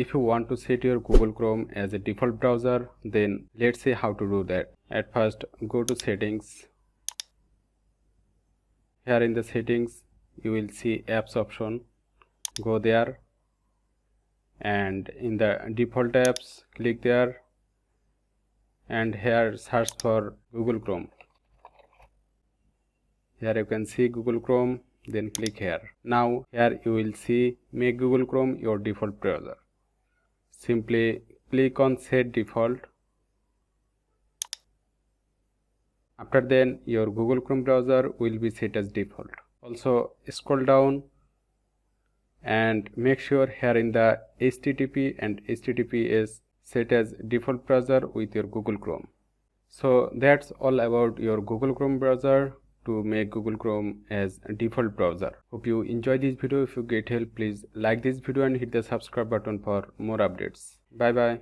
If you want to set your Google Chrome as a default browser, then let's see how to do that. At first, go to settings. Here in the settings, you will see apps option. Go there, and in the default apps, click there, and here search for Google Chrome. Here you can see Google Chrome, then click here. Now here you will see make Google Chrome your default browser. Simply click on set default. After then your Google Chrome browser will be set as default. Also scroll down and make sure here in the HTTP and HTTPS set as default browser with your Google Chrome. So that's all about your Google Chrome browser to make Google Chrome as a default browser. Hope you enjoy this video. If you get help, please like this video and hit the subscribe button for more updates. Bye bye.